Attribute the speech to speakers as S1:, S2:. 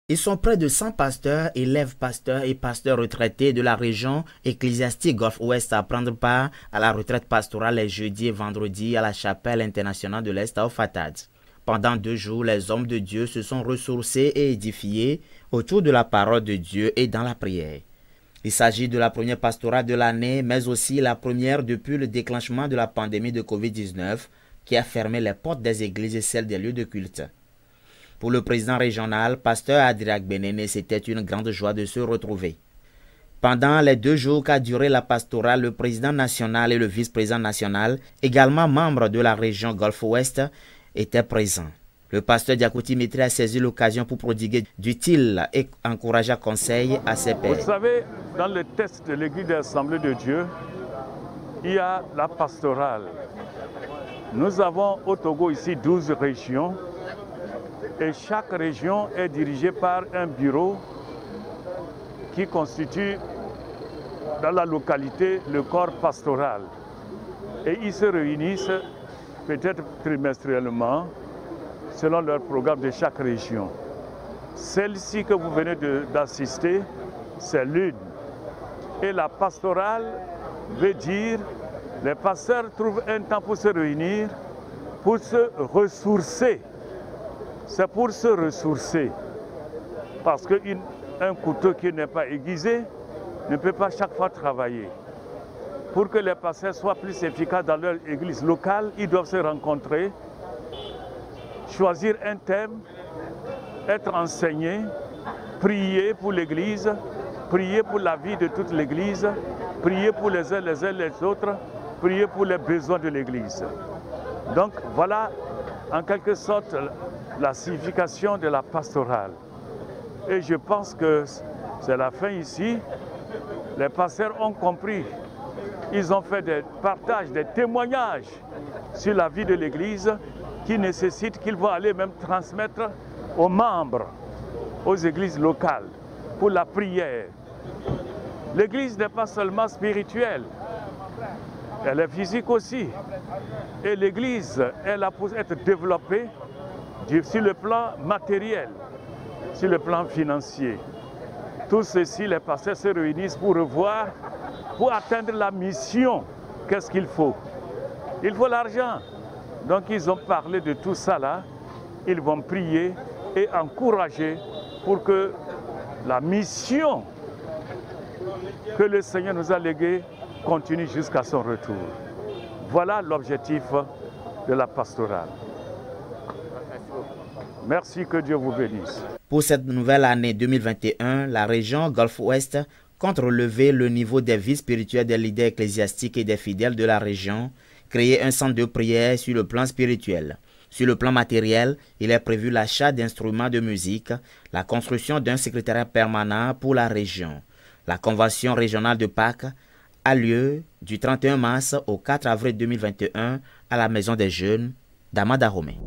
S1: Ils sont près de 100 pasteurs, élèves pasteurs et pasteurs retraités de la région ecclésiastique Golfe-Ouest à prendre part à la retraite pastorale les jeudis et vendredis à la chapelle internationale de l'Est à Fatad. Pendant 2 jours, les hommes de Dieu se sont ressourcés et édifiés autour de la parole de Dieu et dans la prière. Il s'agit de la première pastorale de l'année, mais aussi la première depuis le déclenchement de la pandémie de Covid-19 qui a fermé les portes des églises et celles des lieux de culte. Pour le président régional, pasteur Adriac Benene, c'était une grande joie de se retrouver. Pendant les 2 jours qu'a duré la pastorale, le président national et le vice-président national, également membres de la région Golfe-Ouest, étaient présents. Le pasteur Diakouti Mitri a saisi l'occasion pour prodiguer d'utiles et encourageants conseils à ses pairs.
S2: Vous savez, dans le texte de l'Église de l'Assemblée de Dieu, il y a la pastorale. Nous avons au Togo ici 12 régions et chaque région est dirigée par un bureau qui constitue dans la localité le corps pastoral. Et ils se réunissent peut-être trimestriellement selon leur programme de chaque région. Celle-ci que vous venez d'assister, c'est l'une. Et la pastorale veut dire les pasteurs trouvent un temps pour se réunir, pour se ressourcer. C'est pour se ressourcer. Parce qu'un couteau qui n'est pas aiguisé ne peut pas chaque fois travailler. Pour que les pasteurs soient plus efficaces dans leur église locale, ils doivent se rencontrer, choisir un thème, être enseignés, prier pour l'église, prier pour la vie de toute l'église, prier pour les uns les autres, prier pour les besoins de l'église. Donc voilà en quelque sorte la signification de la pastorale. Et je pense que c'est la fin ici. Les pasteurs ont compris. Ils ont fait des partages, des témoignages sur la vie de l'église qui nécessitent qu'ils vont aller même transmettre aux membres, aux églises locales, pour la prière. L'église n'est pas seulement spirituelle, elle est physique aussi. Et l'église est là pour être développée sur le plan matériel, sur le plan financier. Tout ceci, les pasteurs se réunissent pour revoir, pour atteindre la mission. Qu'est-ce qu'il faut? Il faut l'argent. Donc ils ont parlé de tout ça là. Ils vont prier et encourager pour que la mission que le Seigneur nous a léguée continue jusqu'à son retour. Voilà l'objectif de la pastorale. Merci, que Dieu vous bénisse.
S1: Pour cette nouvelle année 2021, la région Golfe-Ouest compte relever le niveau des vies spirituelles des leaders ecclésiastiques et des fidèles de la région, créer un centre de prière sur le plan spirituel. Sur le plan matériel, il est prévu l'achat d'instruments de musique, la construction d'un secrétariat permanent pour la région. La convention régionale de Pâques a lieu du 31 mars au 4 avril 2021 à la Maison des Jeunes d'Amada Romé.